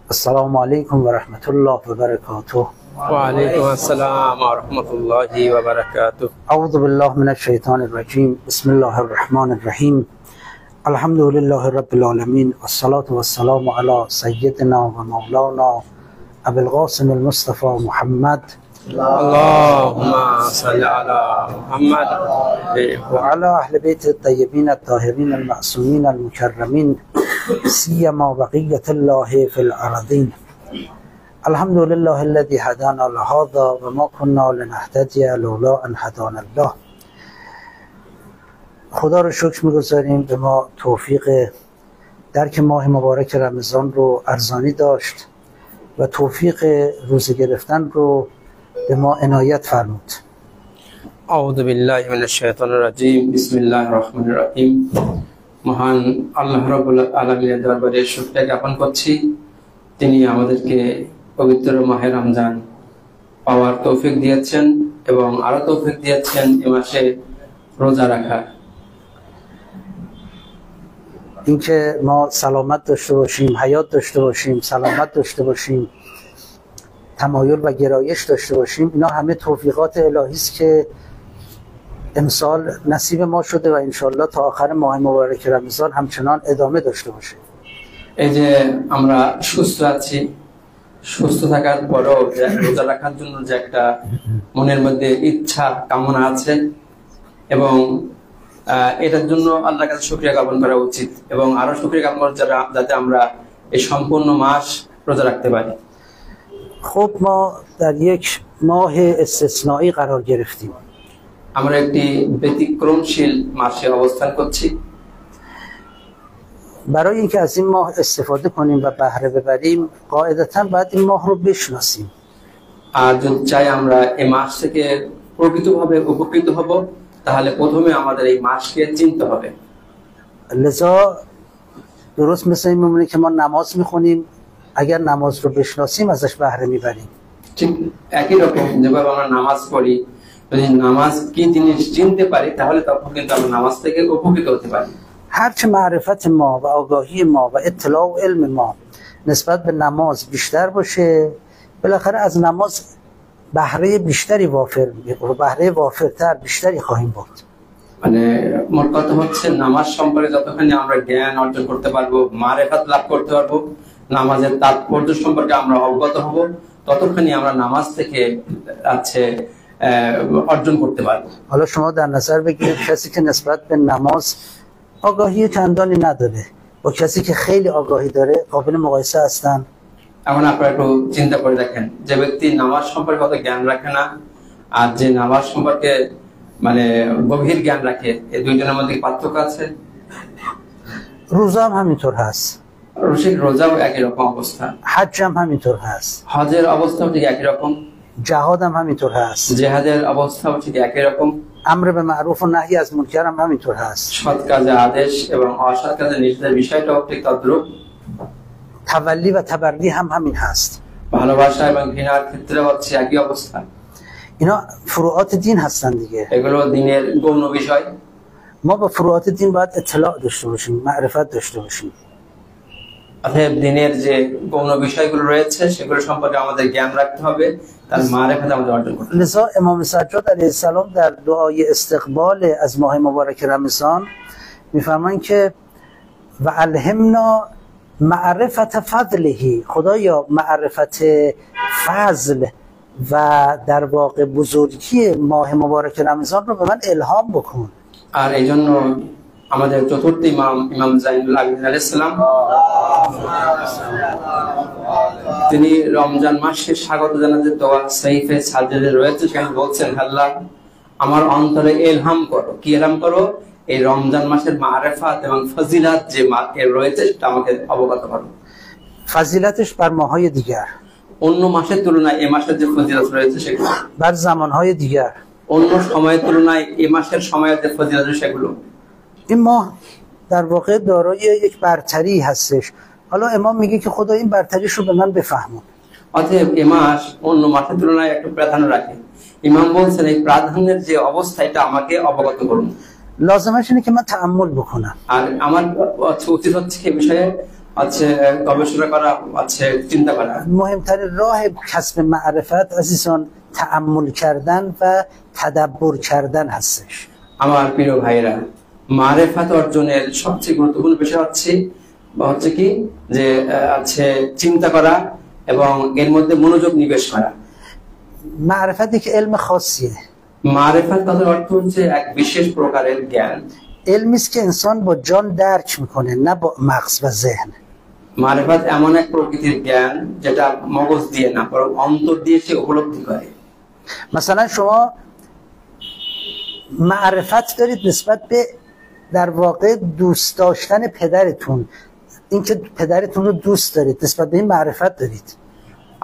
السلام علیکم و رحمت الله و برکاته. وعلیکم السلام و رحمت الله و برکاته. اعوذ بالله من الشیطان الرجیم. بسم الله الرحمن الرحیم. الحمد لله رب العالمین والصلاة والسلام علی سیدنا و مولانا ابو القاسم المصطفى محمد اللهم صل علی محمد و علی اهل بیت الطیبین الطاهرین المعصومین المکرمین سیما بقیة الله فی الارضین. الحمد لله الذي هدانا لهذا و ما كنا لنهتدی لولا ان هدانا الله. خدا رو شکر می‌گذاریم به ما توفیق درک ماه مبارک رمضان رو ارزانی داشت و توفیق روزه گرفتن رو به ما عنایت فرمود. اعوذ بالله من الشیطان الرجیم. بسم الله الرحمن الرحیم. মহান আল্লাহ রাব্বুল আলামিনের দরবারে শুকরিয়া জ্ঞাপন করছি, তিনি আমাদেরকে পবিত্র মাহে রমজান পাওয়ার তৌফিক দিয়েছেন এবং আরো তৌফিক দিয়েছেন এই মাসে রোজা রাখার। اینکه ما سلامت داشته باشیم، حیات داشته باشیم، سلامت داشته باشیم، تمایل و گرایش داشته باشیم، اینا همه توفیقات الهی است که امسال نصیب ما شده و انشالله تا آخر ماه مبارک رمضان همچنان ادامه داشته باشه. এই যে আমরা সুস্থ আছি, সুস্থ থাকার পরেও যে রোজা রাখার জন্য যে একটা মনের মধ্যে ইচ্ছা কামনা আছে এবং এটার জন্য আল্লাহর কাছে শুকরিয়া জ্ঞাপন করা উচিত এবং আরো শুকরিয়া জ্ঞাপন করা যাতে আমরা এই সম্পূর্ণ মাস রোজা রাখতে পারি। خب ما در یک ماه استثنایی قرار گرفتیم. আমরা একটি ব্যতিক্রমশীল মাসে অবস্থান করছি। برای اینکه از این ماه استفاده کنیم و بهره ببریم قاعدتاً باید این ماه رو بشناسیم. আর যদি চাই আমরা এই মাস থেকে প্রকৃতভাবে উপকৃত হব তাহলে প্রথমে আমাদের এই মাসকে চিনতে হবে। لذا درست مثل این میمونه که ما نماز میخونیم، اگر نماز رو بشناسیم ازش بهره میبریم. ঠিক একই রকম যেভাবে আমরা নামাজ পড়ি, যদি নামাজ কি জিনিস চিনতে পারি তাহলে তখন কিন্তু আমরা নামাজ থেকে উপকৃত হতে পারি। هرچه معرفت ما و آگاهی ما و اطلاع و علم ما نسبت به نماز بیشتر باشه، بالاخره از نماز بهره بیشتری بهره وافرتر بیشتری خواهیم بود. মানে মোট কথা হচ্ছে নামাজ সম্পর্কে যতখানি আমরা জ্ঞান অর্জন করতে পারবো, মারেফাত লাভ করতে পারবো, নামাজের তাৎপর্য সম্পর্কে আমরা অবগত হব, ততখানি আমরা নামাজ থেকে অর্জন করতে পারবো। حالا شما در نظر بگیرید کسی که نسبت به نماز آگاهی چندانی نداره با کسی که خیلی آگاهی داره قابل مقایسه هستن؟ এখন আপনারা একটু চিন্তা করে দেখেন, যে ব্যক্তি নামাজ সম্পর্কে অত জ্ঞান রাখে না আর যে নামাজ সম্পর্কে মানে গভীর জ্ঞান রাখে, এই দুইজনের মধ্যে পার্থক্য আছে। روزه هم همینطور هست، রোজাও একই রকম অবস্থা, حج هم همینطور هست، হজের অবস্থাও ঠিক একই রকম, جهاد هم همینطور هست، জেহাদের অবস্থাও ঠিক একই রকম, امر به معروف و نهی از منکر هم همینطور هست، সৎ কাজে আদেশ এবং অসৎ কাজে নিষেধের বিষয়টাও ঠিক তদ্রূপ, تولی و تبری هم همین هست. ভালোবাসা এবং ঘৃণার ক্ষেত্রে হচ্ছে একই অবস্থা। اینا فروعات دین هستن دیگه. এগুলো দিনের গৌণ বিষয়। ما با فروعات دین باید اطلاع داشته باشیم، معرفت داشته باشیم. অতএব দিনের যে গৌণ বিষয়গুলো রয়েছে সেগুলো সম্পর্কে আমাদের জ্ঞান রাখতে হবে, তার মারেফত আমাদের অর্জন করতে হবে। لذا امام سجاد علیه السلام در دعای استقبال از ماه مبارک رمضان میفرمایند که و الهمنا معرفت فضله، خدایا معرفت فضل و در واقع بزرگی ماه مبارک رمضان رو به من الهام بکن. আর এই জন্য আমাদের চতুর্থ ইমাম জাইনুল আবেদিন আলাইহিস সালাম তিনি রমজান মাসকে স্বাগত জানাতে দোয়া সাইফে সাজদে রয়েছে, সেখানে বলছেন, আল্লাহ আমার অন্তরে ইলহাম করো। কি ইলহাম করো? এই রমজান মাসের মারেফাত এবং ফজিলাত যে রয়েছে সেটা আমাকে অবগত করো। فضیلتش بر ماهای دیگر، অন্য মাসের তুলনায় এই মাসের যে ফজিলত রয়েছে সেগুলো, بر زمانهای دیگر، অন্য সময়ের তুলনায় এই মাসের সময়ের যে ফজিলত সেগুলো। این ماه در واقع دارای یک برتری هستش. حالا امام میگه که خدا این برتریش رو به من بفهمون. অতএব এই মাস অন্য মাসের তুলনায় একটু প্রাধান্য রাখে। ইমাম বলছেন এই প্রাধান্যের যে অবস্থা এটা আমাকে অবগত করুন। لازمش اینه که من تأمل بکنم. আর আমার উচিত হচ্ছে এই বিষয়ে আছে গবেষণা করা, আছে চিন্তা করা। مهمترین راه کسب معرفت عزیزان تأمل کردن و تدبر کردن هستش. আমার প্রিয় ভাইরা, মারেফাত অর্জনের সবচেয়ে গুরুত্বপূর্ণ বিষয় হচ্ছে কি যে আছে চিন্তা করা এবং এর মধ্যে মনোযোগ নিবেশ করা। معرفت یک علم خاصیه. মারেফাত তার অর্থ হচ্ছে এক বিশেষ প্রকারের জ্ঞান। علمی است که انسان با جان درک میکنه نه با مغز و ذهن. মারেফাত এমন এক প্রকৃতির জ্ঞান যেটা মগজ দিয়ে না বরং অন্তর দিয়ে সে উপলব্ধি করে। مثلا شما معرفت دارید نسبت به در واقع دوست داشتن پدرتون، اینکه پدرتون رو دوست دارید، نسبت به این معرفت دارید.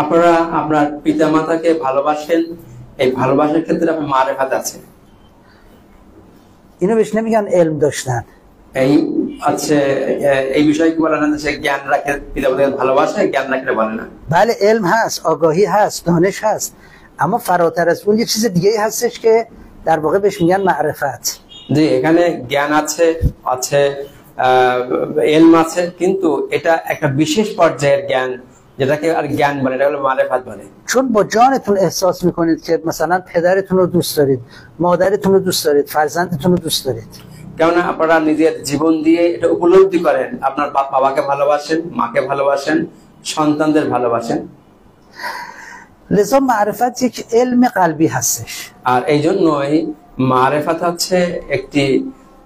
আপনারা আপনার পিতামাতাকে ভালোবাসেন, এই ভালোবাসার ক্ষেত্রে আপনার মারেফাত আছে। اینو بهش نمیگن علم داشتن. এই আছে এই বিষয়ে কি বলে না যে জ্ঞান রাখে, পিতামাতাকে ভালোবাসে, জ্ঞান রাখে বলে না। بله علم هست، آگاهی هست، دانش هست، اما فراتر از اون یه چیز دیگه هستش که در واقع بهش میگن معرفت. জি, এখানে জ্ঞান আছে, আছে ইলম আছে, কিন্তু এটা একটা বিশেষ পর্যায়ের জ্ঞান যেটাকে আর জ্ঞান বলে, এটা হলো মারেফাত বলে। چون با جانتون احساس میکنید که مثلا پدرتون رو دوست دارید، مادرتون رو دوست دارید، فرزندتون رو دوست دارید. কেননা আপনারা নিজের জীবন দিয়ে এটা উপলব্ধি করেন, আপনার বাবাকে ভালোবাসেন, মাকে ভালোবাসেন, সন্তানদের ভালোবাসেন। لذا معرفت یک علم قلبی هستش. আর এই জন্যই মারেফাত হচ্ছে একটি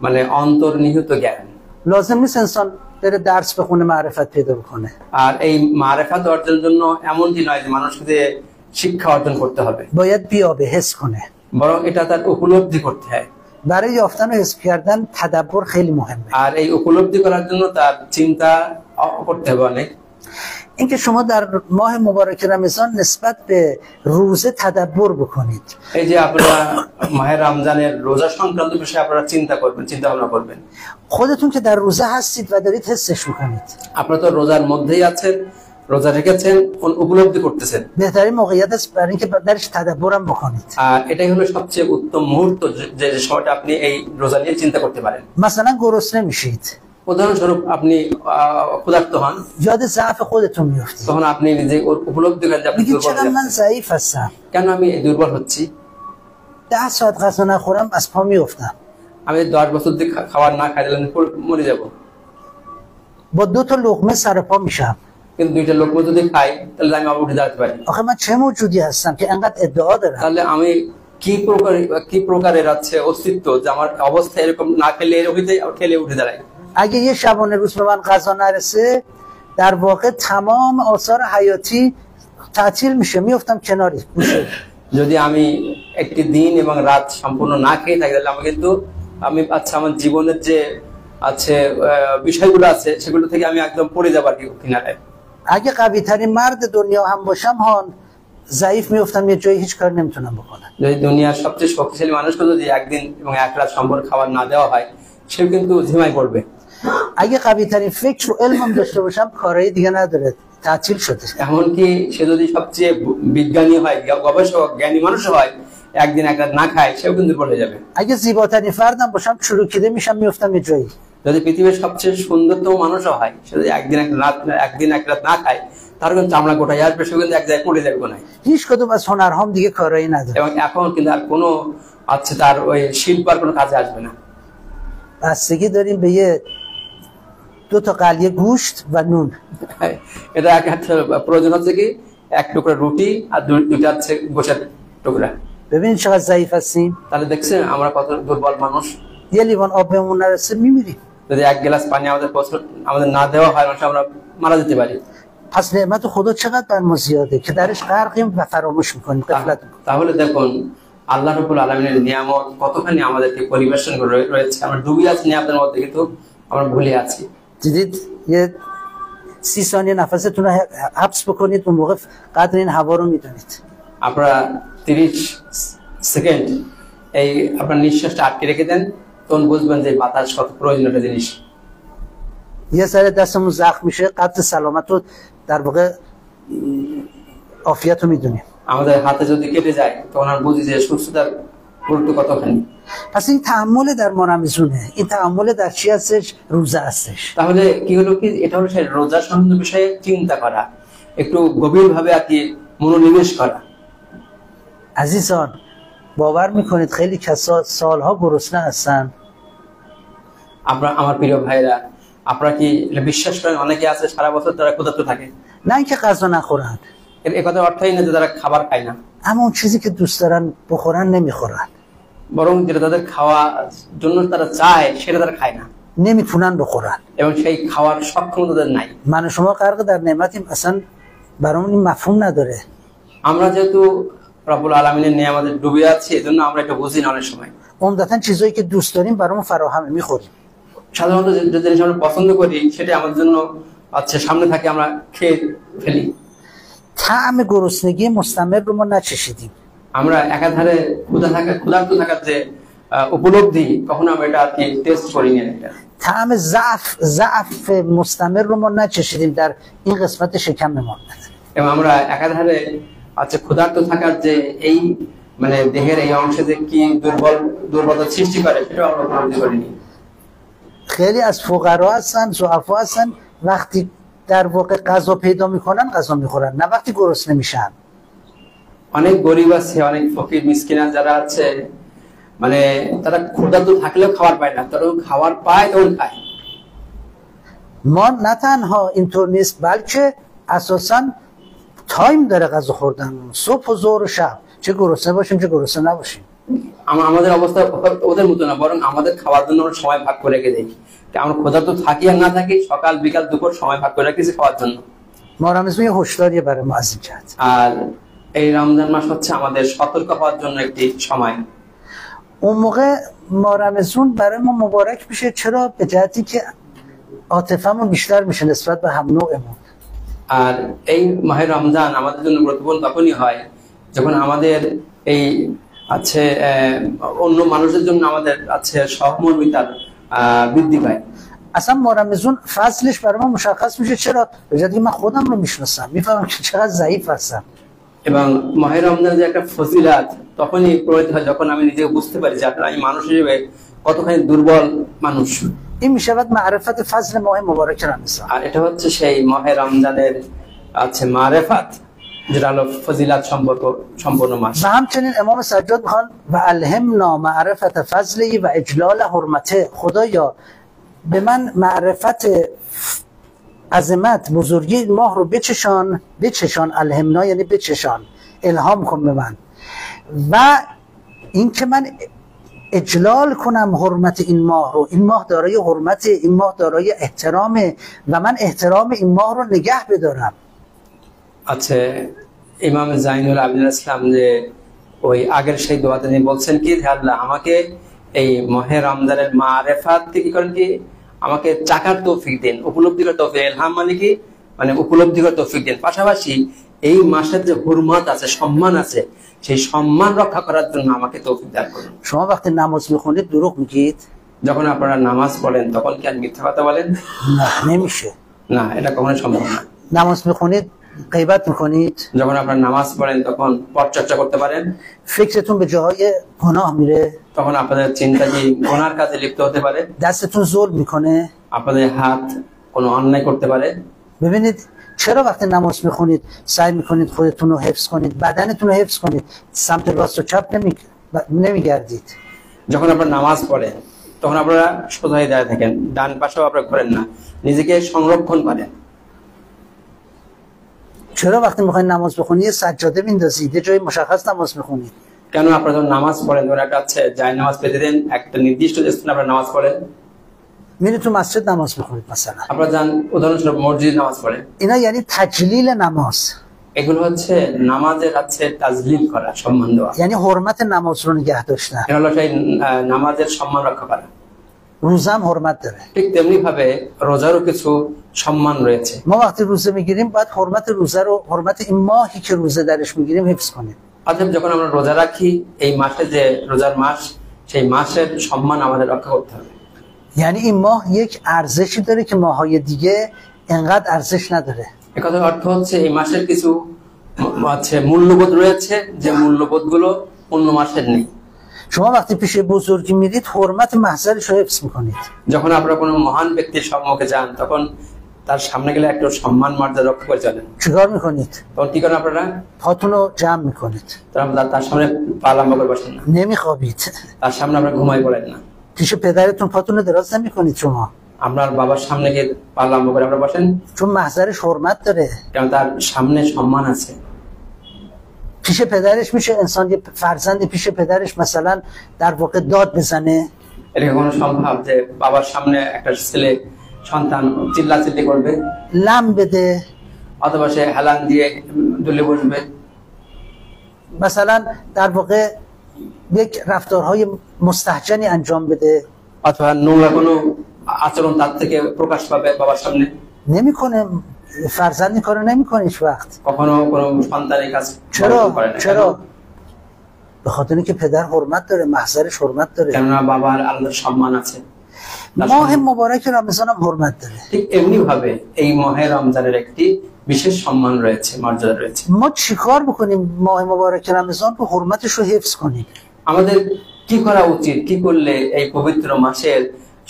মানে অন্তর্নিহিত জ্ঞান। لازم نیست انسان بره درس بخونه معرفت پیدا بکنه. আর এই মারেফাত অর্জনের জন্য এমনটি নয় যে মানুষকে শিক্ষা অর্জন করতে হবে, باید بیابه، حس کنه. বরং এটা তার উপলব্ধি করতে হয়। برای یافتن و حس کردن تدبر خیلی مهمه. আর এই উপলব্ধি করার জন্য তার চিন্তা করতে হবে অনেক। اینکه شما در ماه مبارک رمضان نسبت به روزه تدبر بکنید. এই যে আপনারা মাহে রমজানের রোজা সংক্রান্ত বিষয়ে আপনারা চিন্তা করবেন, চিন্তা ভাবনা করবেন। خودتون که در روزه هستید و دارید حسش میکنید. আপনারা তো রোজার মধ্যেই আছেন, রোজা রেখেছেন, উপলব্ধি করতেছেন। بهترین موقعیت است برای اینکه درش تدبرم بکنید. আর এটাই হলো সবচেয়ে উত্তম মুহূর্ত যে সময়টা আপনি এই রোজা নিয়ে চিন্তা করতে পারেন। مثلا گرسنه میشید. উদাহরণস্বরূপ আপনি ক্ষুধার্ত হন, یاد ضعف خودتون میافتید. তখন আপনি নিজে উপলব্ধি করেন যে আপনি میگید দুর্বল چقدر من হচ্ছেন। ضعیف هستم. কেন আমি দুর্বল হচ্ছি? 10 ساعت غذا نخورم از پا میافتم. আমি 10 বছর দিয়ে খাবার না খাই তাহলে মরে যাব। با 2 تا لقمه سر پا میشم. কিন্তু 2টা লোকমা যদি খাই তাহলে আমি আবার উঠে দাঁড়াতে পারি। آخه من چه موجودی هستم که انقدر ادعا دارم؟ তাহলে আমি কি প্রকারের আছে অস্তিত্ব যে আমার অবস্থা এরকম, না খেলে এরকম হইতে খেলে উঠে দাঁড়াই। اگه یه شبانه روز به من غذا نرسه در واقع تمام آثار حیاتی تعطیل میشه، میافتم کناری. যদি আমি একটি দিন এবং রাত সম্পূর্ণ না খেয়ে থাকি তাহলে আমি আচ্ছা আমার জীবনের যে আছে বিষয়গুলো আছে সেগুলো থেকে আমি একদম পড়ে যাবো আর কি কিনারে। اگه قوی ترین مرد دنیا هم باشم هان ضعیف میافتم، یه جایی هیچ کار نمیتونم بکنم. যদি দুনিয়ার সবচেয়ে শক্তিশালী মানুষকে যদি একদিন এবং এক রাত সম্পূর্ণ খাবার না দেওয়া হয় সেও কিন্তু ঝিমাই পড়বে। اگه قوی ترین فکر و علم هم داشته باشم کارایی دیگه نداره، تعطیل شده. এমনকি সে যদি সবচেয়ে বিজ্ঞানী হয়, গবেষক, জ্ঞানী মানুষ হয়, একদিন এক রাত না খায় সেও কিন্তু পড়ে যাবে। اگه زیباترین فردم باشم چروکیده میشم، میافتم یه جایی. যদি পৃথিবীর সবচেয়ে সুন্দরতম মানুষও হয়, সে যদি একদিন এক রাত না খায় তার কিন্তু চামড়া গোটায় আসবে, সে কিন্তু এক জায়গায় পড়ে যাবে কোনায়। هیچ کدوم از هنرهام دیگه کارایی نداره. এবং এখন কিন্তু আর কোনো আছে তার ওই শিল্প আর কোনো কাজে আসবে না। بستگی داریم به یه 2 تا قلیه گوشت و نون. এটা একটা প্রয়োজন হচ্ছে কি এক টুকরা রুটি আর 2টা হচ্ছে গোশের টুকরা। ببین چقدر ضعیف هستیم. তাহলে দেখছেন আমরা কত দুর্বল মানুষ। یه لیوان آب بهمون نرسه میمیریم. যদি এক গ্লাস পানি আমাদের না দেওয়া হয় মানুষ আমরা মারা যেতে পারি। پس نعمت خدا چقدر بر ما زیاده که درش غرقیم و فراموش میکنیم، غفلت میکنیم. তাহলে দেখুন আল্লাহ রাব্বুল আলামিনের নিয়ামত কতখানি আমাদেরকে পরিবেশন করে রয়েছে, আমরা ডুবে আছি নিয়ামতের মধ্যে কিন্তু আমরা ভুলে আছি। دیدید یه 30 ثانیه نفستون رو حبس بکنید، اون موقع قدر این هوا رو میدونید. আপনারা 30 সেকেন্ড এই আপনার নিঃশ্বাসটা আটকে রেখে দেন, তখন বুঝবেন যে বাতাস কত প্রয়োজনীয় একটা জিনিস। یه ذره دستمون زخم میشه، قدر سلامت رو در واقع عافیت رو میدونیم. আমাদের হাতে যদি কেটে যায় তখন আমরা বুঝি যে সুস্থতার গুরুত্ব কতখানি। پس این تأمل در ماه رمضونه، این تأمل در چی هستش؟ روزه هستش. তাহলে কি হলো কি, এটা হলো সেই রোজা সম্বন্ধে বিষয়ে চিন্তা করা, একটু গভীরভাবে আর কি মনোনিবেশ করা। عزیزان باور میکنید خیلی کسا سالها گرسنه هستن؟ আমার প্রিয় ভাইরা, আপনারা কি বিশ্বাস করেন অনেকে আছে সারা বছর তারা ক্ষুধার্ত থাকে? نه اینکه غذا نخورن، এর কথার অর্থই না যে তারা খাবার খায় না, اما اون چیزی که دوست دارن بخورن نمیخورن، বরং যেটা তাদের খাওয়া জন্য তারা চায় সেটা তারা খায় না نمیتونن بخورن এবং সেই খাওয়ার সক্ষমতা তাদের নাই। من و شما غرق در نعمتیم، اصلا برامون این مفهوم نداره। আমরা যেহেতু রব্বুল আলামিনের নিয়ামতে ডুবে আছি, এজন্য আমরা এটা বুঝি না অনেক সময়। عمدتاً چیزایی که دوست داریم برامون فراهمه، میخوریم। সাধারণত যে জিনিস আমরা পছন্দ করি সেটা আমাদের জন্য আচ্ছা সামনে থাকে, আমরা খেয়ে ফেলি। طعم گرسنگی مستمر رو ما نچشیدیم। আমরা একাধারে ক্ষুধার্ত থাকার যে উপলব্ধি কখনো আমরা এটা আর কি টেস্ট করিনি। এটা طعم ضعف مستمر رو ما نچشیدیم در این قسمت شکممون। এবং আমরা একাধারে আচ্ছা ক্ষুধার্ত থাকার যে এই মানে দেহের এই অংশে যে কি দুর্বলতা সৃষ্টি করে সেটা আমরা উপলব্ধি করিনি। خیلی از فقرا هستن، ضعفا هستن، وقتی در واقع غذا پیدا میکنن غذا میخورن، نه وقتی گرسنه میشن। অনেক গরিব আছে, অনেক ফকির মিসকিন যারা আছে, মানে তারা ক্ষুধার্ত থাকলেও খাবার পায় না, তারা খাবার পায় তখন খায়। ما نه تنها اینطور نیست، بلکه اساسا تایم داره غذا خوردن، صبح و ظهر و شب، چه گرسنه باشیم چه گرسنه نباشیم। আমাদের অবস্থা ওদের মতো না, বরং আমাদের খাওয়ার জন্য আমরা সময় ভাগ করে রেখে দিই। আমরা ক্ষুধার্ত থাকি আর না থাকি, সকাল বিকাল দুপুর সময় ভাগ করে রেখেছি খাওয়ার জন্য। ما رمضان یه هشداریه برای ما از این جهت। আর এই রমজান মাস হচ্ছে আমাদের সতর্ক হওয়ার জন্য একটি সময়। اون موقع ما رمضان برای ما مبارک میشه، چرا؟ به جهتی که عاطفه‌مون بیشتر میشه نسبت به هم نوعمون। আর এই মাহে রমজান আমাদের জন্য গুরুত্বপূর্ণ তখনই হয় যখন আমাদের এই আছে অন্য মানুষের জন্য আমাদের আছে সহমর্মিতার বৃদ্ধি পায়। اصلا ما رمضان فضلش برای ما مشخص میشه، چرا؟ به جهتی که من خودم رو میشناسم، میفهمم که چقدر ضعیف هستم। এবং মাহে রমজানের যে একটা ফজিলাত তখনই প্রমাণিত হয় যখন আমি নিজে বুঝতে পারি যে আমি মানুষ হিসেবে কতখানি দুর্বল মানুষ। این میشود معرفت فضل ماه مبارک رمضان। আর এটা হচ্ছে সেই মাহে রমজানের আছে মারেফাত, যেটা হলো ফজিলাত সম্পূর্ণ মাস। و همچنین امام سجاد میخوان و الهمنا معرفت فضلی و اجلال حرمته، خدایا به من معرفت عظمت بزرگی ماه رو بچشان، الهمنا یعنی بچشان، الهام کن به من، و این که من اجلال کنم حرمت این ماه رو. این ماه دارای حرمت، این ماه دارای احترامه و من احترام این ماه رو نگه بدارم। আচ্ছা, ইমাম জাইনুল আবদিন ইসলাম যে ওই আগের সেই দোয়াতে তিনি বলছেন কি, আল্লাহ আমাকে এই মাহে রমজানের মারেফাত কি করেন কি, আমাকে চাকার তৌফিক দিন, উপলব্ধি করার তৌফিক। ইলহাম মানে কি, মানে উপলব্ধি করার তৌফিক দিন। পাশাপাশি এই মাসের যে হুরমত আছে, সম্মান আছে, সেই সম্মান রক্ষা করার জন্য আমাকে তৌফিক দান করুন। شما وقتی نماز میخونید دروغ میگید؟ যখন আপনারা নামাজ পড়েন তখন কি আর মিথ্যা কথা বলেন? نه نمیشه। না, এটা কখনোই সম্ভব না। نماز میخونید غیبت میکنید؟ যখন আপনারা নামাজ পড়েন তখন পরচর্চা করতে পারেন? فکرتون به جاهای گناه میره؟ তখন আপনাদের চিন্তা কি গুনার কাজে লিপ্ত হতে পারে? دستتون ظلم میکنه؟ আপনাদের হাত কোনো অন্যায় করতে পারে? ببینید چرا وقتی نماز میخونید سعی میکنید خودتون رو حفظ کنید، بدنتون رو حفظ کنید، سمت راست و چپ نمیگردید؟ যখন আপনারা নামাজ পড়েন তখন আপনারা সোজা হয়ে দাঁড়িয়ে থাকেন, ডান পাশেও আপনারা ঘোরেন না, নিজেকে সংরক্ষণ করেন। چرا وقتی میخواید نماز بخونید یه سجاده میندازید، یه جای مشخص نماز میخونید؟ কেন আপনারা যখন নামাজ পড়েন ধরে একটা আছে জায় নামাজ পেতে দেন, একটা নির্দিষ্ট স্থানে আপনারা নামাজ পড়েন? میرید تو مسجد نماز میخونید مثلا، আপনারা যান উদাহরণস্বরূপ মসজিদ নামাজ পড়েন। اینا یعنی تجلیل نماز، এগুলো হচ্ছে নামাজের আছে তাজলিল করা, সম্মান দেওয়া। یعنی حرمت نماز رو نگه داشتن। এটা হলো সেই নামাজের সম্মান রক্ষা করা। روزه هم حرمت داره. ঠিক তেমনি ভাবে রোজারও কিছু সম্মান রয়েছে। ما وقتی روزه میگیریم باید حرمت روزه رو، حرمت این ماهی که روزه درش میگیریم حفظ کنیم. অতএব যখন আমরা রোজা রাখি, এই মাসে যে রোজার মাস, সেই মাসের সম্মান আমাদের রক্ষা করতে হবে। یعنی این ماه یک ارزشی داره که ماهای دیگه انقدر ارزش نداره. এই কথার অর্থ হচ্ছে এই মাসের কিছু আছে মূল্যবোধ রয়েছে, যে মূল্যবোধগুলো অন্য মাসের নেই। شما وقتی پیش بزرگی میرید حرمت محضرش رو حفظ میکنید. যখন আপনারা কোনো মহান ব্যক্তির সম্মুখে যান তখন তার সামনে গেলে একটু সম্মান মর্যাদা রক্ষা করে চলেন। چیکار میکنید؟ তখন কি করেন আপনারা? پاتون رو جمع میکنید. তার সামনে পা লম্বা করে বসেন না। نمیخوابید. তার সামনে আপনারা ঘুমাই পড়েন না। پیش پدرتون پاتون رو دراز نمیکنید شما. আপনার বাবার সামনে গিয়ে পা লম্বা করে আপনারা বসেন। چون محضرش حرمت داره. কারণ তার সামনে সম্মান আছে। پیش پدرش میشه انسان یه فرزندی پیش پدرش مثلا در واقع داد بزنه؟ এটা কোনো সম্ভব যে বাবার সামনে একটা ছেলে সন্তান চিল্লাচিল্লি করবে? لم بده. অথবা সে হেলান দিয়ে দুলে বসবে? مثلا در واقع یک رفتارهای مستهجنی انجام بده؟ অথবা নোংরা কোনো আচরণ তার থেকে প্রকাশ পাবে বাবার সামনে? نمیکنه. فرزندی کارو نمیکنه هیچ وقت. কখনো কোনো সন্তানের কাজ করে না। چرا؟ به خاطر اینکه پدر حرمت داره، محضرش حرمت داره. কেননা বাবার আলাদা সম্মান আছে। ماه مبارک رمضان هم حرمت داره. ঠিক এমনি ভাবে এই মাহে রমজানের একটি বিশেষ সম্মান রয়েছে, মর্যাদা রয়েছে। ما چیکار بکنیم ماه مبارک رمضان رو حرمتش رو حفظ کنیم؟ আমাদের কি করা উচিত, কি করলে এই পবিত্র মাসের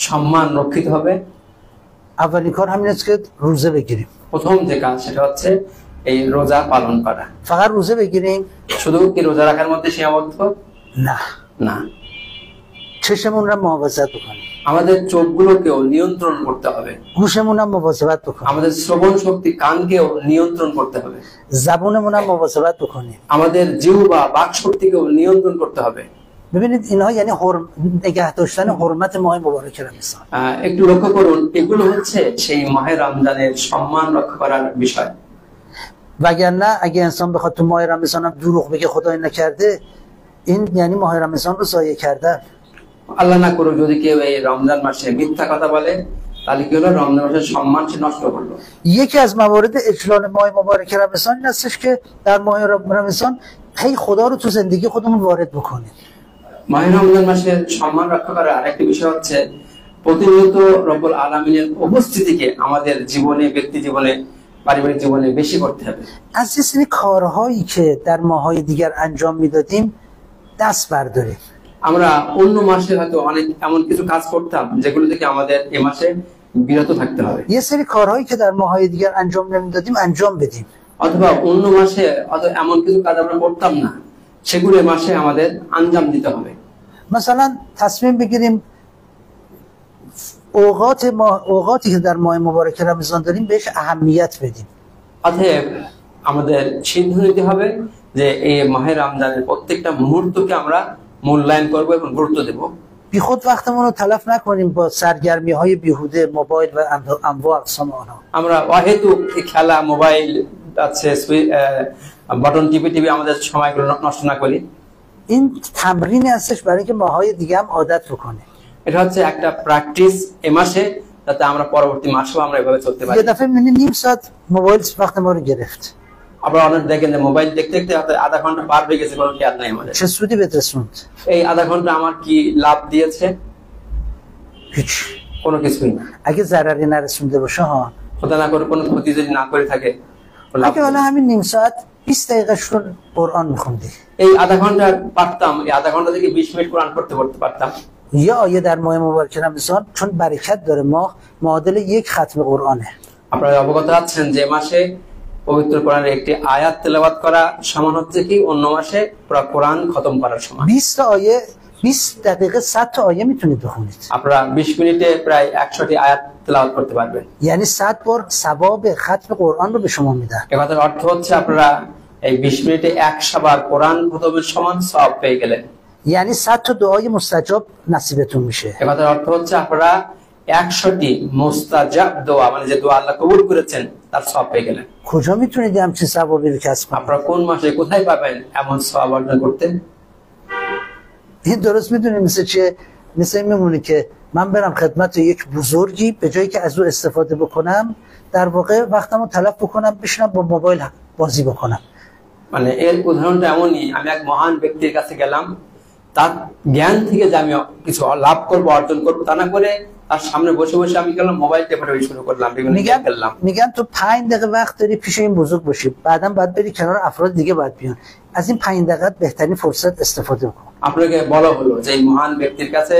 সম্মান রক্ষিত হবে? اولین کار همین است که روزه بگیریم. প্রথম যে কাজ সেটা হচ্ছে এই রোজা পালন করা। فقط روزه بگیریم؟ শুধু কি রোজা রাখার মধ্যে সীমাবদ্ধ? نه. না, چشمون رو محافظت بکنیم. আমাদের চোখগুলোকেও নিয়ন্ত্রণ করতে হবে। گوشمون هم مواظبت بکنیم. আমাদের শ্রবণ শক্তি কানকেও নিয়ন্ত্রণ করতে হবে। زبونمون هم مواظبت بکنیم. আমাদের জিহ্বা বাক শক্তিকেও নিয়ন্ত্রণ করতে হবে। ببینید اینها یعنی نگه داشتن حرمت ماه مبارک رمضان. একটু লক্ষ্য করুন, এগুলো হচ্ছে সেই মাহে রমজানের সম্মান রক্ষা করার বিষয়। وگرنه اگه انسان بخواد تو ماه رمضان هم دروغ بگه خدای نکرده، این یعنی ماه رمضان رو ضایع کرده. আল্লাহ না করুক যদি কেউ এই রমজান মাসে মিথ্যা কথা বলে, তাহলে কি হলো? রমজান মাসের সম্মান সে নষ্ট করলো। یکی از موارد اجلال ماه مبارک رمضان این هستش که در ماه رمضان هی خدا رو تو زندگی خودمون وارد بکنیم. মাহে রমজান মাসের সম্মান রক্ষা করার আরেকটি বিষয় হচ্ছে প্রতিনিয়ত রব্বুল আলামিনের উপস্থিতিকে আমাদের জীবনে, ব্যক্তি জীবনে, পারিবারিক জীবনে বেশি করতে হবে। از یه سری کارهایی که در ماه‌های دیگر انجام میدادیم دست برداریم. আমরা অন্য মাসে হয়তো অনেক এমন কিছু কাজ করতাম যেগুলো থেকে আমাদের এই মাসে বিরত থাকতে হবে। یه سری کارهایی که در ماه‌های دیگر انجام نمیدادیم انجام بدیم. অথবা অন্য মাসে অথবা এমন কিছু কাজ আমরা করতাম না, সেগুলো এই মাসে আমাদের আঞ্জাম দিতে হবে। مثلا تصمیم بگیریم اوقاتی که در ماه مبارک رمضان داریم بهش اهمیت بدیم. অতএব আমাদের সিদ্ধান্ত নিতে হবে যে এই মাহে রমজানের প্রত্যেকটা মুহূর্তকে আমরা মূল্যায়ন করব এবং গুরুত্ব দেব। بی خود وقتمون رو تلف نکنیم با سرگرمی‌های بیهوده موبایل و انواع اقسام آنها. আমরা অহেতুক খেলা, মোবাইল আছে, বাটন টিপি আমাদের সময়গুলো নষ্ট না করি। این تمرینی هستش برای اینکه ماهای دیگه هم عادت بکنه. এটা হচ্ছে একটা প্র্যাকটিস এ মাসে, যাতে আমরা পরবর্তী মাসেও আমরা এভাবে চলতে পারি। یه دفعه می‌بینی نیم ساعت موبایل وقت ما رو گرفت. আপনারা অনেক দেখেন যে মোবাইল দেখতে দেখতে হয়তো আধা ঘন্টা পার হয়ে গেছে, কোনো খেয়াল নাই আমাদের। چه سودی بهت رسوند؟ এই আধা ঘন্টা আমার কি লাভ দিয়েছে? هیچ. কোনো কিছুই না। اگه ضرری نرسونده باشه ها. খোদা না করে কোনো ক্ষতি যদি না করে থাকে, اگه حالا همین نیم ساعت 20 دقیقه رو قرآن می‌خوندی. এই আধা ঘন্টা পারতাম, এই আধা ঘন্টা থেকে 20 মিনিট কোরআন পড়তে পারতাম। یه آیه در ماه مبارک رمضان چون برکت داره ماه معادل یک ختم قرآنه. আপনারা অবগত আছেন যে মাসে পবিত্র কোরআনের একটি আয়াত তেলাওয়াত করা সমান হচ্ছে কি অন্য মাসে পুরো কোরআন খতম করার সমান। 20 تا آیه 20 دقیقه 100 تا آیه میتونید بخونید. আপনারা 20 মিনিটে প্রায় 100টি আয়াত তেলাওয়াত করতে পারবেন। یعنی 100 بار ثواب ختم قرآن رو به شما میدن. এর কথার অর্থ হচ্ছে আপনারা এই 20 মিনিটে 100 বার কোরআন খতমের সমান সওয়াব পেয়ে গেলেন। یعنی 100 تا دعای مستجاب نصیبتون میشه. এর কথার অর্থ হচ্ছে আপনারা 100টি মুস্তাজাব দোয়া, মানে যে দোয়া আল্লাহ কবুল করেছেন তার সওয়াব পেয়ে গেলেন। کجا میتونید همچین ثوابی رو کسب کنید؟ আপনারা কোন মাসে কোথায় পাবেন এমন সওয়াব অর্জন করতে؟ این درست میدونید مثل چیه؟ مثل این میمونه که من برم خدمت یک بزرگی به جایی که از او استفاده بکنم در واقع وقتمو تلف بکنم بشینم با موبایل بازی بکنم. মানে এর উদাহরণটা এমনই, আমি এক মহান ব্যক্তির কাছে গেলাম, তার জ্ঞান থেকে যে আমি কিছু লাভ করবো, অর্জন করবো, তা না করে তার সামনে বসে বসে আমি গেলাম মোবাইল টেপাটেপি শুরু করলাম, বিভিন্ন গেম খেললাম। میگن تو 5 دقیقه وقت داری پیش این بزرگ باشی، بعدم باید بری کنار افراد دیگه باید بیان. از این 5 دقیقه بهترین فرصت استفاده کن. আপনাকে বলা হলো যে এই মহান ব্যক্তির কাছে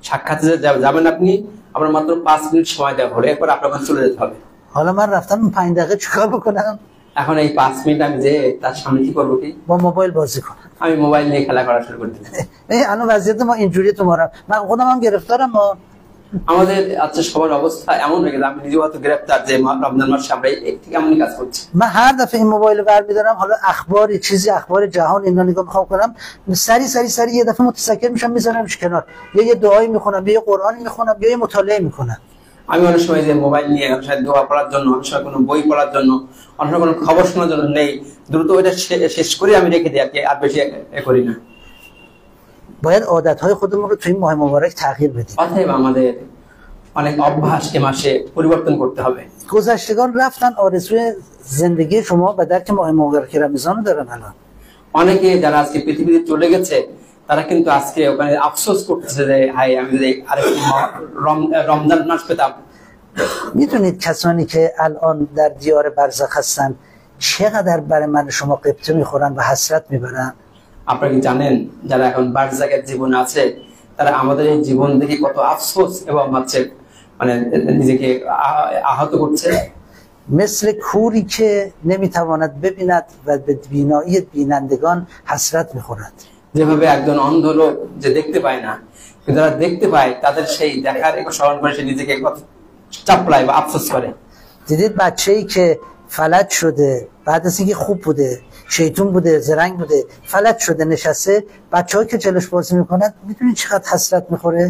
সাক্ষাতে যাবেন আপনি, আপনার মাত্র 5 মিনিট সময় দেওয়া হলো, এরপর আপনাকে চলে যেতে হবে। حالا من رفتم 5 دقیقه چیکار بکنم؟ এখন এই 5 মিনিট আমি যে তার সামনে কি করব কি? با موبایل بازی کنم. আমি মোবাইল নিয়ে খেলা করা শুরু করে দিলাম। এই الان وضعیت ما اینجوریه تو ما. من خودم هم گرفتارم. ما আমাদের আজকে সবার অবস্থা এমন হয়ে গেছে, আমি নিজেও হয়তো গ্রেফতার যে রমজান মাসে আমরা ঠিক এমনই কাজ করছি। من هر دفعه این موبایل رو برمی‌دارم، حالا اخباری چیزی اخبار جهان اینا نگاه می‌خوام کنم، سری یه دفعه متسکر میشم میذارمش کنار، یا یه دعایی میخونم، یا یه قرآنی میخونم، یا یه مطالعه میکنم। আমি অনেক সময় যে মোবাইল নিয়ে দোয়া পড়ার জন্য, অনেক সময় কোনো বই পড়ার জন্য, অনেক সময় কোনো খবর শোনার জন্য নেই, দ্রুত ওইটা শেষ করে আমি রেখে দিই, আর বেশি করি না। باید عادت‌های خودمون رو توی این ماه مبارک تغییر بدیم. অতএব আমাদের অনেক অভ্যাস এ মাসে পরিবর্তন করতে হবে। گذشتگان رفتن آرزوی زندگی شما و درک ماه مبارک رمضان رو دارن الان. অনেকে যারা আজকে পৃথিবীতে চলে গেছে তারা কিন্তু আজকে ওখানে আফসোস করতেছে যে হাই আমি যদি আরেকটি রমজান মাস পেতাম। میدونید کسانی که الان در دیار برزخ هستن چقدر برای من شما قبطه میخورن و حسرت میبرن؟ আপনারা কি জানেন যারা এখন বারজাকের জীবনে আছে তারা আমাদের এই জীবন দেখে কত আফসোস এবং হচ্ছে মানে নিজেকে আহত করছে। مثل کوری که نمیتواند ببیند و به بینایی بینندگان حسرت میخورد. যেভাবে একজন অন্ধ লোক যে দেখতে পায় না, কিন্তু যারা দেখতে পায় তাদের সেই দেখার একটু স্মরণ করে সে নিজেকে চাপলায় বা আফসোস করে। دیدید بچه‌ای که فلج شده بعد از اینکه خوب بوده، شیطون بوده، زرنگ بوده، فلج شده نشسته، بچه‌ها که جلوش بازی میکنن میدونید چقدر حسرت میخوره؟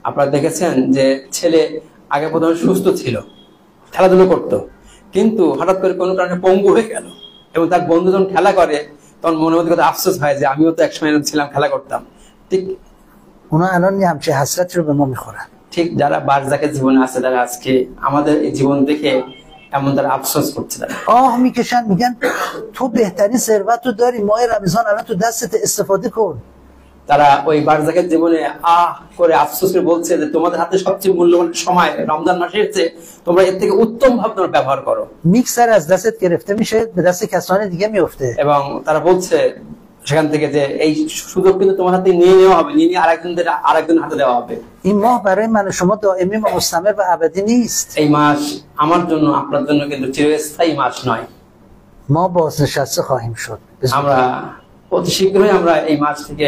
আপনারা দেখেছেন যে ছেলে আগে প্রথমে সুস্থ ছিল, খেলাধুলো করতো, কিন্তু হঠাৎ করে কোনো কারণে পঙ্গু হয়ে গেল এবং তার বন্ধু যখন খেলা করে তখন মনের মধ্যে কত আফসোস হয় যে আমিও তো একসময় ছিলাম, খেলা করতাম। ঠিক اونا الان همچین حسرتی رو به ما میخورن. ঠিক যারা বারজাকের জীবনে আছে তারা আজকে আমাদের এই জীবন দেখে এমন তারা আফসোস করছে। তারা آه میکشن میگن تو بهترین ثروت رو داری، ماه رمضان الان تو دستت، استفاده کن. তারা ওই বারজাকের জীবনে করে আফসোস করে বলছে যে তোমাদের হাতে সবচেয়ে মূল্যবান সময় রমজান মাসে এসেছে, তোমরা এর থেকে উত্তম ভাবে তোমরা ব্যবহার করো। میکسر از دستت گرفته میشه به دست کسان دیگه میفته. এবং তারা বলছে সেখান থেকে যে এই সুযোগ কিন্তু তোমার হাতে নিয়ে নেওয়া হবে, নিয়ে আরেকজন হাতে দেওয়া হবে। این ماه برای من و شما دائمی و مستمر و ابدی نیست. এই মাস আমার জন্য আপনার জন্য কিন্তু চিরস্থায়ী মাস নয়। ما بازنشسته خواهیم شد. আমরা অতি শীঘ্রই আমরা এই মাস থেকে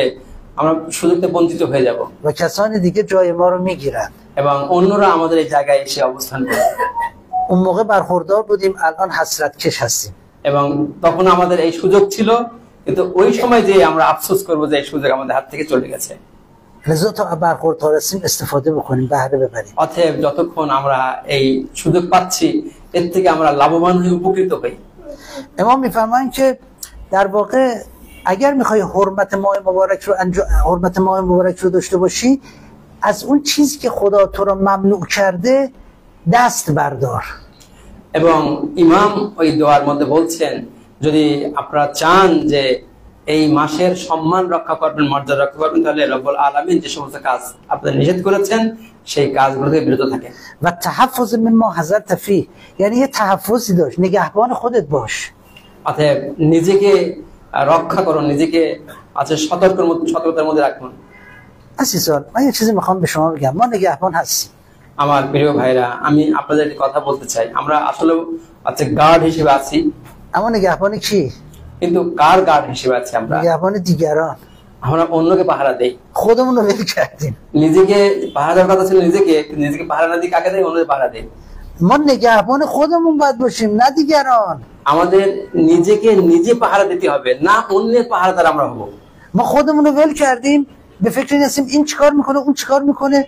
আমরা সুযোগ থেকে বঞ্চিত হয়ে যাব و کسان دیگه جای ما رو میگیرن. এবং অন্যরা আমাদের এই জায়গায় এসে অবস্থান করবে। اون موقع برخوردار بودیم، الان حسرت کش هستیم. এবং তখন আমাদের এই সুযোগ ছিল, কিন্তু ওই সময় যে আমরা আফসোস করবো যে এই সুযোগ আমাদের হাত থেকে চলে গেছে। لذا تا برخوردار هستیم استفاده بکنیم، بهره ببریم. অতএব যতক্ষণ আমরা এই সুযোগ পাচ্ছি এর থেকে আমরা লাভবান হয়ে উপকৃত হই। امام میفرمایند که در واقع اگر میخوای حرمت ماه مبارک رو داشته باشی، از اون چیزی که خدا تو رو ممنوع کرده دست بردار. এবং ইমাম ওই দোয়ার মধ্যে বলছেন যদি আপনারা চান যে এই মাসের সম্মান রক্ষা করবেন, মর্যাদা রক্ষা করবেন, তাহলে রব্বুল আলামিন যে সমস্ত কাজ আপনাদের নিষেধ করেছেন সেই কাজগুলো থেকে বিরত থাকেন। و تحفظ من ما حذرت فيه، یعنی یه تحفظی داشت، نگهبان خودت باش. অতএব নিজেকে রক্ষা করুন, নিজেকে সতর্কতার মধ্যে রাখুন। عزیزان من یه چیزی میخوام به شما بگم، ما نگهبان هستیم. আমার প্রিয় ভাইরা, আমি আপনাদের একটি কথা বলতে চাই, আমরা আসলে গার্ড হিসেবে আছি। اما نگهبان کی؟ কিন্তু কার গার্ড হিসেবে আছি আমরা? نگهبان دیگران. আমরা অন্যকে পাহারা দেই, خودمون رو ول کردیم. নিজেকে পাহারা দেওয়ার কথা ছিল, নিজেকে পাহারা না দিয়ে কাকে দেয়? অন্যকে পাহারা দেই। ما نگهبان خودمون باید باشیم، نه دیگران. আমাদের নিজেকে নিজে পাহারা দিতে হবে, না অন্যের পাহারাদার আমরা হব। ما خودمون رو ول کردیم، به فکر این هستیم این چیکار میکنه اون چیکار میکنه،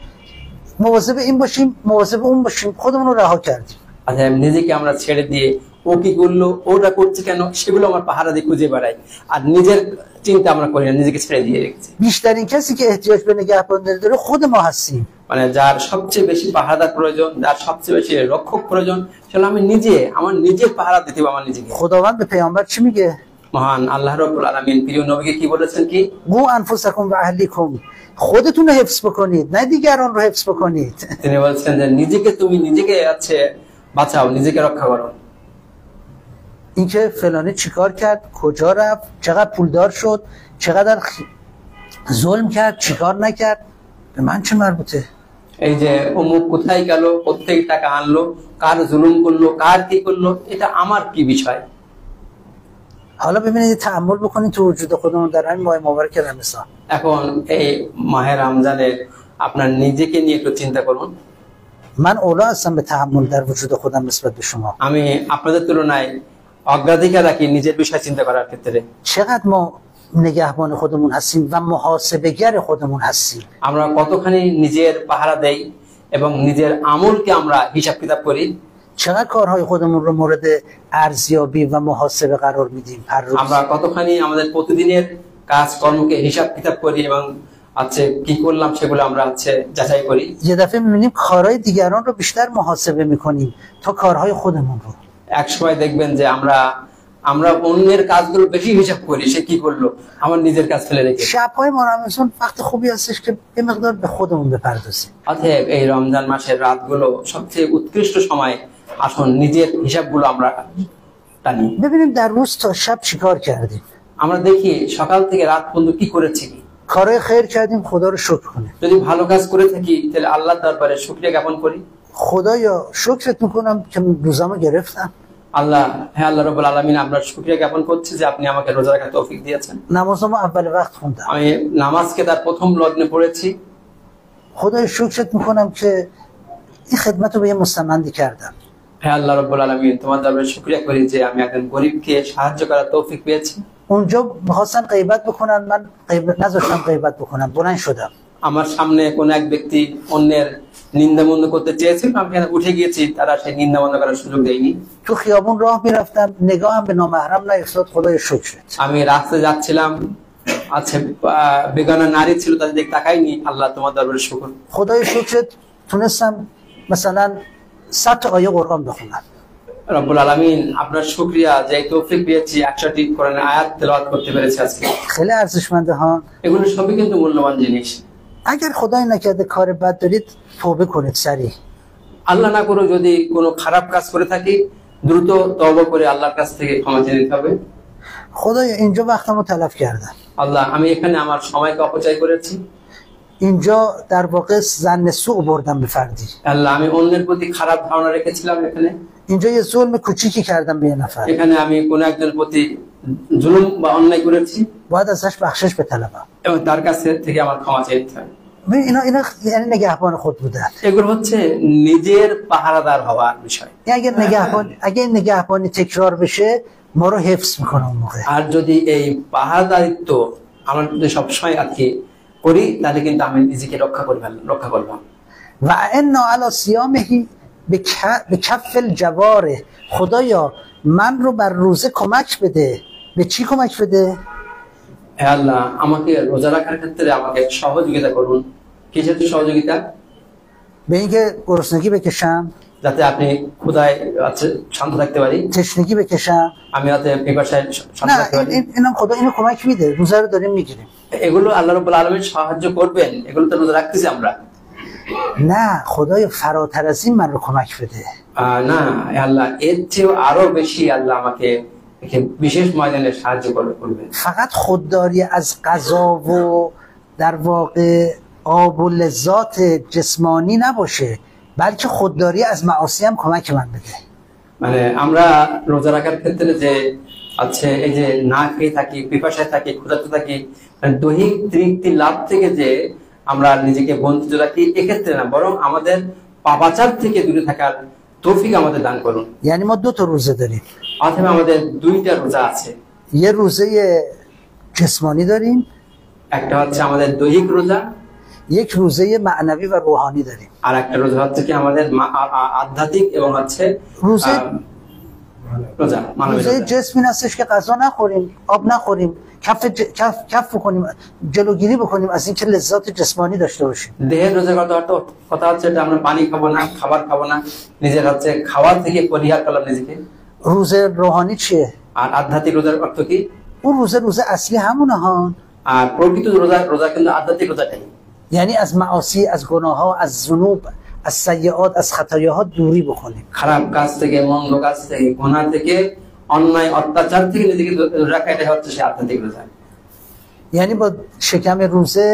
مواظب این باشیم مواظب اون باشیم، خودمون رو رها کردیم. আচ্ছা, নিজেকে আমরা ছেড়ে দিয়ে ও কি করলো, ওটা করছে কেন, সেগুলো আমার পাহারা দিয়ে খুঁজে বেড়াই, আর নিজের চিন্তা আমরা করি না, নিজেকে ছেড়ে দিয়ে রেখেছি। بیشترین کسی که احتیاج به نگهبانی داره خود ما هستیم. মানে যার সবচেয়ে বেশি পাহারাদার প্রয়োজন, যার সবচেয়ে বেশি রক্ষক প্রয়োজন, সেটা আমি নিজে, আমার নিজের পাহারা দিতে হবে আমার নিজেকে। خداوند به پیامبر چی میگه؟ মহান আল্লাহ রাব্বুল আলামিন প্রিয় নবীকে কি বলেছেন কি قو انفسکم و اهلیکم خودتون رو حفظ بکنید نه دیگران رو حفظ بکنید তিনি বলছেন যে তুমি নিজেকে বাঁচাও নিজেকে رক্ষা করো اینکه فلانی چیکار کرد کجا رفت چقدر پولدار شد چقدر ظلم کرد چیکار نکرد به من چه مربوطه এই যে অমুক কোথায় গেল প্রত্যেক টাকা আনলো কার জুলুম করলো কার কি করলো এটা আমার কি বিষয় حالا ببینید تأمل بکنید تو وجود خودمون در همین ماه مبارک رمضان এখন এই মাহে রমজানে আপনার নিজেকে নিয়ে একটু চিন্তা করুন من اولا هستم به تحمل در وجود خودم نسبت به شما আমি আপনাদের তুলনায় অগ্রাধিকার রাখি নিজের বিষয় চিন্তা করার ক্ষেত্রে چقدر ما نگهبان خودمون هستیم و محاسبه‌گر خودمون هستیم আমরা کتوخانی নিজের পাহারা দেই এবং নিজের আমলকে আমরা হিসাব কিতাব করি چقدر کارهای خودمون رو مورد ارزیابی و محاسبه قرار میدیم هر روز আমরা কতখানি আমাদের প্রতিদিনের কাজ কর্মকে হিসাব কিতাব করি এবং কি করলাম সেগুলো আমরা যাচাই করি یه دفعه می‌بینیم کارهای دیگران رو بیشتر محاسبه می‌کنیم تا کارهای خودمون رو এক সময় দেখবেন যে আমরা অন্যের কাজগুলো বেশি হিসাব করি সে কি করলো আমার নিজের কাজ ফেলে রেখে شب‌های ما رمضان وقت خوبی هستش که یه مقدار به خودمون بپردازیم অতএব এই রমজান মাসের রাতগুলো সবচেয়ে উৎকৃষ্ট সময় আসুন নিজের হিসাবগুলো আমরা টানি ببینیم در روز تا شب چیکار کردیم আমরা দেখি সকাল থেকে রাত পর্যন্ত কি করেছি کارهای خیر کردیم خدا رو شکر کنیم যদি ভালো কাজ করে থাকি তাহলে আল্লাহর দরবারে শুকরিয়া জ্ঞাপন করি خدایا شکرت میکنم که روزامو گرفتم আল্লাহ আল্লাহ রাব্বুল আলামিন আপনার শুকরিয়া জ্ঞাপন করছি যে আপনি আমাকে রোজা রাখার তৌফিক দিয়েছেন نمازامو اول وقت خوندم আমি নামাজকে তার প্রথম লগ্নে পড়েছি خدایا شکرت میکنم که این خدمت رو به یه مستمندی کردم আল্লাহ রাব্বুল আলামিন তোমার দরবারে শুকরিয়া করি যে আমি একজন গরিবকে সাহায্য করার তৌফিক পেয়েছি اونجا می‌خواستن غیبت بکنن من نذاشتم غیبت بکنم بلند شدم আমার সামনে কোন এক ব্যক্তি অন্যের নিন্দামন্দ করতে চেয়েছিল আমি এখানে উঠে গিয়েছি তারা সেই নিন্দামন্দ করার সুযোগ দেয়নি تو خیابون راه میرفتم نگاهم به نامحرم نیفتاد خدایا شکرت আমি রাস্তায় যাচ্ছিলাম বেগানা নারী ছিল তাদের দিকে তাকাইনি আল্লাহ তোমার দরবারে শুকর خدایا شکرت تونستم مثلا 100 تا آیه قرآن بخونم রব্বুল আলামিন আপনার শুকরিয়া যে তৌফিক পেয়েছি 100টি কোরআনের আয়াত তেলাওয়াত করতে পেরেছি আজকে خیلی ارزشمنده ها এগুলো সবই কিন্তু মূল্যবান জিনিস اگر خدای نکرده کار بد دارید توبه کنید سریع আল্লাহ না করো যদি কোনো খারাপ কাজ করে থাকি দ্রুত তওবা করে আল্লাহর কাছ থেকে ক্ষমা চেয়ে নিতে হবে خدایا اینجا وقتمو تلف کردم আল্লাহ আমি এখানে আমার সময়কে অপচয় করেছি اینجا در واقع ظن سوء بردم به فردی আল্লাহ আমি অন্যের প্রতি খারাপ ধারণা রেখেছিলাম এখানে اینجا یه ظلم کوچیکی کردم به یه نفر এখানে আমি কোন একজনের প্রতি জুলুম বা অন্যায় করেছি باید ازش بخشش بطلبم এবং তার কাছ থেকে আমার ক্ষমা চাইতে হবে اینا یعنی نگهبان خود بودن এগুলো হচ্ছে নিজের পাহারাদার হওয়ার বিষয় اگر نگهبانی تکرار بشه ما رو حفظ میکنه اون موقع আর যদি এই পাহারাদারিত্ব আমরা যদি সবসময় করি তাহলে কিন্তু আমি নিজেকে রক্ষা করব و ان علی صیامه به کف الجواره خدایا من رو بر روزه کمک بده به چی کمک بده হে আল্লাহ আমাকে রোজা রাখার ক্ষেত্রে আমাকে সহযোগিতা করুন কিসের সহযোগিতা به اینکه گرسنگی بکشم যাতে আপনি ক্ষুধায় শান্ত থাকতে পারি تشنگی بکشم আমি যাতে পিপাসায় শান্ত نه থাকতে পারি اینم خدا اینو کمک میده روزه رو داریم میگیریم এগুলো আল্লাহ রাব্বুল আলামিন সাহায্য করবেন এগুলো তো রোজা রাখতেছি আমরা نه خدای فراتر از این من رو کمک بده না হে আল্লাহ এর চেয়ে আরো বেশি আল্লাহ আমাকে বিশেষ ময়দানে সাহায্য করবেন فقط خودداری از غذا و در واقع آب و لذات جسمانی نباشه بلکه خودداری از معاصی هم کمک من بده মানে আমরা রোজা রাখার ক্ষেত্রে যে এই যে না খেয়ে থাকি পিপাসায় থাকি ক্ষুধার্ত থাকি দৈহিক তৃপ্তি লাভ থেকে যে আমরা নিজেকে বঞ্চিত রাখি এক্ষেত্রে না বরং আমাদের পাপাচার থেকে দূরে থাকার তৌফিক আমাদের দান করুন یعنی ما 2 تا روزه داریم অথবা আমাদের 2টা রোজা আছে یه روزه جسمانی داریم একটা হচ্ছে আমাদের দৈহিক রোজা یک روزه معنوی و روحانی داریم আর একটা রোজা হচ্ছে কি আমাদের আধ্যাত্মিক এবং روزه মানবিক روزه جسمی هستش که غذا نخوریم آب نخوریم کف بکنیم جلوگیری بکنیم از اینکه لذات جسمانی داشته باشیم দেহের রোজা কথা হচ্ছে এটা আমরা পানি খাবো না খাবার খাবো না নিজের খাওয়া থেকে পরিহার করলাম নিজেকে روزه روحانی چیه আর আধ্যাত্মিক রোজার অর্থ কি اون روزه اصلی همونه ها. আর প্রকৃত রোজা কিন্তু আধ্যাত্মিক রোজাটাই। یعنی از معاصی، از گناه ها، از ذنوب، از سیئات، از خطایاها دوری بکنیم. খারাপ কাজ থেকে, মন্দ কাজ থেকে, গুনাহ থেকে, অন্যায় অত্যাচার থেকে নিজেকে দূরে রাখা, এটা হচ্ছে সেই আধ্যাত্মিক রোজা। یعنی با شکم روزه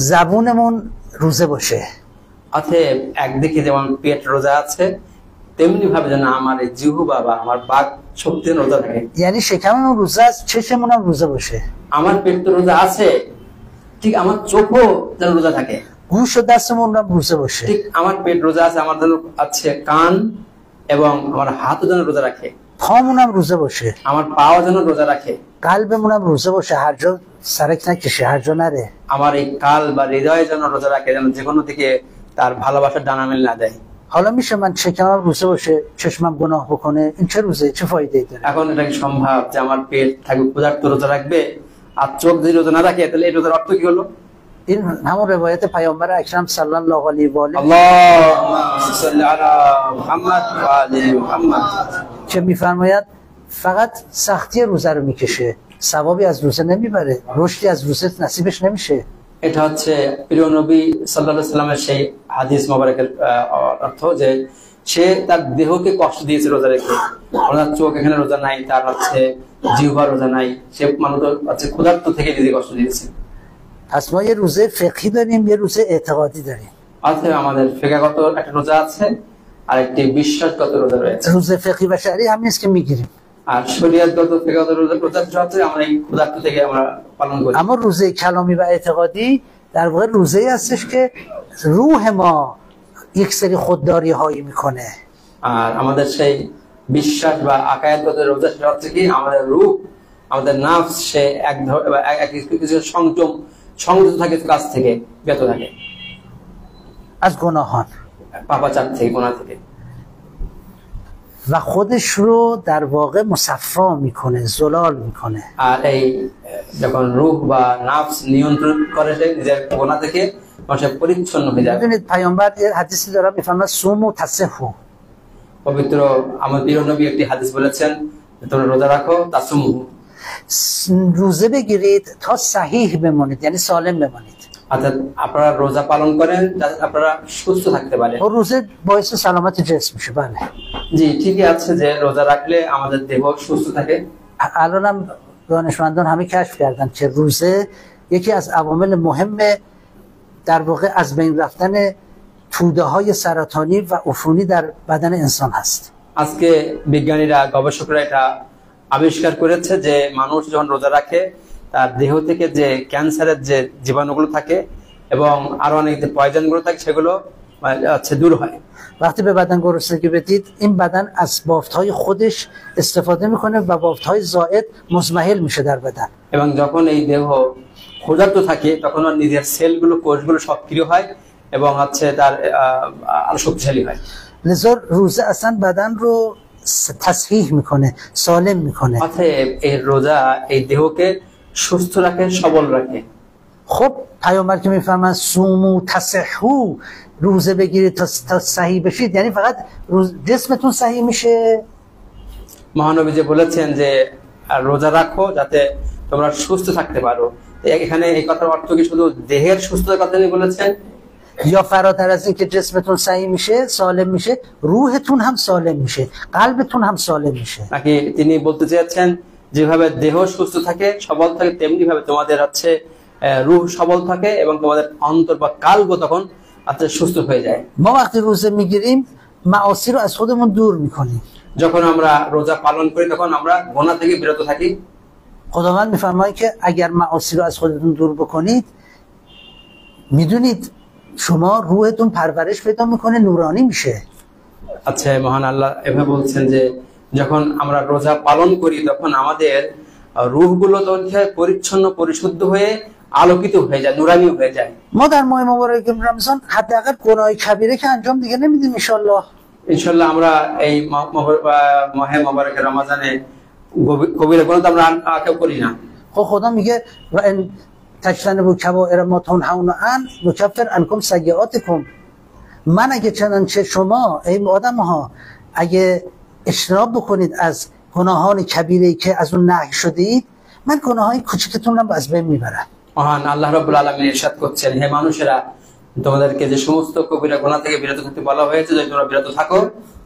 زبونمون روزه باشه. অতএব একদিকে যেমন পেট রোজা আছে, তেমনি ভাবে যেন আমার এই জিহ্বা বা আমার বাক শক্তি রোজা থাকে। یعنی شکممون روزه است، چشمون هم روزه باشه. আমার পেট তো রোজা আছে, ঠিক আমার চোখও যেন রোজা থাকে। گوش و دستمون هم روزه باشه. ঠিক আমার পেট রোজা আছে, আমার যেন আছে কান এবং আমার হাতও যেন রোজা রাখে। پامون هم روزه باشه. আমার পাও যেন রোজা রাখে। قلبمون هم روزه باشه، هر جا سرک نکشه، هر جا نره. আমার এই কাল বা হৃদয় যেন রোজা রাখে, যেন যে কোনো দিকে তার ভালোবাসার ডানা মেল না দেয়। حالا میشه من شکمم روزه باشه چشمم گناه بکنه؟ این چه روزه؟ چه فایده ای داره؟ এখন এটা কি সম্ভব যে আমার পেট থাকবে ক্ষুধার্ত রোজা রাখবে আর চোখ যদি রোজা না রাখে, তাহলে এই রোজার অর্থ কি হলো? این همون روایت پیامبر اکرم صلی الله علیه و آله اللهم صل علی محمد و آل محمد که میفرماید فقط سختی روزه رو میکشه، ثوابی از روزه نمیبره، رشدی از روزه نصیبش نمیشه. এটা হচ্ছে প্রিয় নবী সাল্লাল্লাহু আলাইহি সাল্লামের সেই হাদিস মোবারকের অর্থ যে সে তার দেহকে কষ্ট দিয়েছে রোজা রেখে। ওনার চোখ এখানে রোজা নাই, তার হচ্ছে জিহ্বা রোজা নাই, সে মানুষ হচ্ছে ক্ষুধার্ত থেকে নিজে কষ্ট দিয়েছে। پس ما یه روزه فقهی داریم، یه روزه اعتقادی داریم. অতএব আমাদের ফিকাহগত একটা রোজা আছে আর একটি বিশ্বাসগত রোজা রয়েছে। روزه فقهی و شرعی هم نیست که میگیریم. আর শরীয়তগত ফিকাহগত রোজা হচ্ছে আমরা এই ক্ষুধার্ত থেকে আমরা পালন করি। اما روزه کلامی و اعتقادی در واقع روزه‌ای هستش که روح ما یک سری خودداری هایی میکنه. আর আমাদের সেই বিশ্বাস বা আকায়াতগত রোজা হচ্ছে কি আমাদের রূহ, আমাদের নাফস সে কিছু সংযত থাকে, কাজ থেকে বিরত থাকে, از گناهان পাপাচার থেকে, গুনাহ থেকে। و خودش رو در واقع مصفا میکنه، زلال میکنه. আর এই যখন রূহ বা নাফস নিয়ন্ত্রণ করে নিজের গুনাহ থেকে, মানুষ পরিচ্ছন্ন হয়ে যায়। میدونید پیامبر یه حدیثی داره میفرماید صوموا تصحوا. পবিত্র আমার প্রিয় নবী একটি হাদিস বলেছেন, তোমরা রোজা রাখো তাসুমু, روزه بگیرید تا صحیح بمانید، یعنی سالم بمانید. অর্থাৎ আপনারা রোজা পালন করেন যাতে আপনারা সুস্থ থাকতে পারেন। و روزه باعث سلامت جسم میشه. بله জি, ঠিকই আছে যে রোজা রাখলে আমাদের দেহ সুস্থ থাকে। الانم دانشمندان همه کشف کردن که روزه یکی از عوامل مهم در واقع از بین رفتن توده های سرطانی و عفونی در بدن انسان هست. আজকে বিজ্ঞানীরা, গবেষকরা এটা আবিষ্কার করেছে যে মানুষ যখন রোজা রাখে তার দেহ থেকে যে ক্যান্সারের যে জীবাণুগুলো থাকে এবং আরো অনেক যে পয়জন গুলো থাকে সেগুলো دور হয়. وقتی به بدن گرسنگی بدید این بدن از بافت‌های خودش استفاده میکنه و بافت‌های زائد مزمحل میشه در بدن. এবং যখন এই দেহ ক্ষুধার্ত থাকে তখন নিজের সেলগুলো, কোষগুলো সক্রিয় হয় এবং হচ্ছে তার আরো শক্তিশালী হয়। لذا روزه اصلا بدن رو تصحیح میکنه، سالم میکنه. অতএব এই রোজা এই দেহকে সুস্থ রাখে, সবল রাখে। خب پیامبر که میفهمن صوموا تصحوا، روزه بگیرید تا صحیح بشید، یعنی فقط جسمتون صحیح میشه. মহানবী যে বলেছেন যে রোজা রাখো যাতে তোমরা সুস্থ থাকতে পারো, এখানে এই কথার অর্থ কি শুধু দেহের সুস্থতার কথা বলেছেন یا فراتر از این که جسمتون صحیح میشه، سالم میشه، روحتون هم سالم میشه، قلبتون هم سالم میشه؟ নাকি তিনি বলতে চেয়েছেন যেভাবে দেহ সুস্থ থাকে, সবল থাকে, তেমনি ভাবে তোমাদের হচ্ছে রূহ সবল থাকে এবং তোমাদের অন্তর বা কাল্ব তখন সুস্থ হয়ে যায়। ما وقتی روزه میگیریم معاصی رو از خودمون دور میکنیم. যখন আমরা রোজা পালন করি তখন আমরা গুনাহ থেকে বিরত থাকি। خداوند میفرماید که اگر معاصی رو از خودتون دور بکنید، میدونید شما روحتون پرورش پیدا میکنه، نورانی میشه. আচ্ছা, মহান আল্লাহ এভাবে বলছেন যে যখন আমরা রোজা পালন করি তখন আমাদের রূহগুলো তখন পরিচ্ছন্ন, পরিশুদ্ধ হয়ে আলোকিত হয়ে যায়, নুরানি হয়ে যায়। ما در ماه مبارک رمضان حداقل گناه کبیره که انجام دیگه نمیدیم ان ইনশাআল্লাহ আমরা এই মাহে মুবারক রমজানে কবিরা গুনাহ আমরা কেউ করি না। خدا میگه و ان تجتنبوا کبائر ما تنهون عنه نکفر عنکم سیئاتکم. من اگه چنانچه شما ای آدم‌ها اگه اجتناب بکنید از گناهان کبیره‌ای که از اون نهی شدید، من گناههای کوچکتون رو از بین میبرم. মহান আল্লাহ রাব্বুল আলামিন ইরশাদ করছেন, হে মানুষেরা, তোমাদেরকে যে সমস্ত কবিরা গুনাহ থেকে বিরত থাকতে বলা হয়েছে, যদি তোমরা বিরত থাকো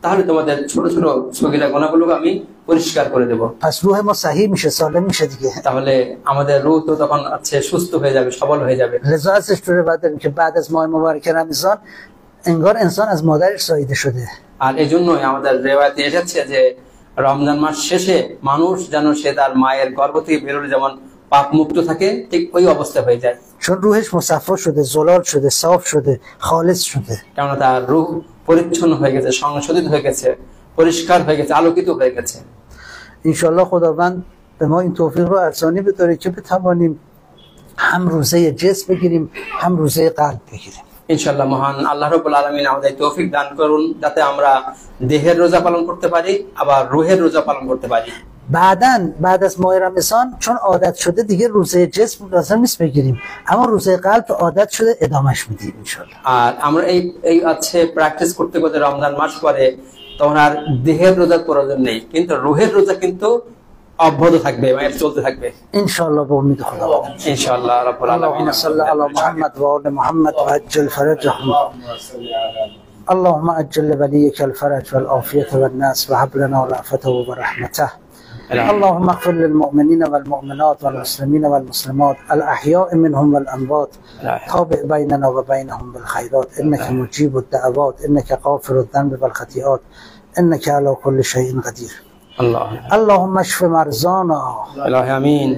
তাহলে তোমাদের ছোট ছোট সগীরা গুনাহগুলোকে আমি পরিষ্কার করে দেব। پس روح ما صحیح میشه، سالم میشه دیگه. তাহলে আমাদের রূহ তো তখন আছে সুস্থ হয়ে যাবে, সবল হয়ে যাবে। لذا ازش تو روایت داریم که بعد از ماه مبارک رمضان انگار انسان از مادرش زاییده شده. আর এজন্যই আমাদের রিওয়ায়াতে এসেছে যে রমজান মাস শেষে মানুষ যেন সে তার মায়ের গর্ভ থেকে বেরোলে যেমন পাপ মুক্ত থাকে, ঠিক ওই অবস্থা হয়ে যায়। چون روحش مصفا شده، زلال شده، صاف شده، خالص شده. কেননা তার রূহ পরিচ্ছন্ন হয়ে গেছে, সংশোধিত হয়ে গেছে, পরিষ্কার হয়ে গেছে, আলোকিত হয়ে গেছে। انشالله خداوند به ما این توفیق رو ارزانی بداره که بتوانیم هم روزه جسم بگیریم هم روزه قلب بگیریم। ইনশাআল্লাহ মহান আল্লাহ রাব্বুল আলামিন আমাদের তৌফিক দান করুন, যাতে আমরা দেহের রোজা পালন করতে পারি আবার রূহের রোজা পালন করতে পারি। بعد از ماه رمضان چون عادت شده دیگه روزه جسم لازم نیست بگیریم، اما روزه قلب عادت شده ادامهش میدیم انشالله। আর আমরা এই আছে প্র্যাকটিস করতে করতে রমজান মাস পরে তখন আর দেহের রোজার প্রয়োজন নেই, কিন্তু রূহের রোজা কিন্তু অব্যাহত থাকবে, মানে চলতে থাকবে انشالله به امید خدا। ইনশাআল্লাহ রাব্বুল আলামিন। اللهم صل على محمد وآل محمد وعجل فرجهم. اللهم أجل لوليك الفرج والعافية والناس وهب لنا رأفته ورحمته. اللهم اغفر للمؤمنين والمؤمنات والمسلمين والمسلمات الأحياء منهم والأموات، تابع بيننا وبينهم بالخيرات، إنك مجيب الدعوات، إنك غافر الذنب والخطيئات، إنك على كل شيء قدير. اللهم اشف مرضانا. الهی آمین.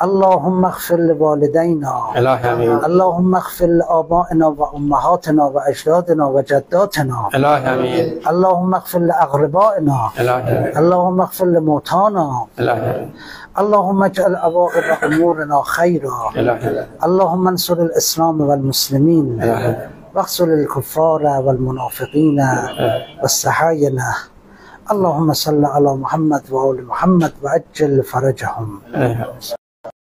اللهم اغفر لوالدينا. الهی آمین. اللهم اغفر لآبائنا وأمهاتنا وأجدادنا وجداتنا. الهی آمین. اللهم اغفر لأقربائنا. الهی آمین. اللهم اغفر لموتانا. الهی آمین. اللهم اجعل عواقب أمورنا خيرا. الهی آمین. اللهم انصر الإسلام والمسلمين واخذل الكفار والمنافقين والسحاينة. اللهم صل على محمد وآل محمد وعجل فرجهم.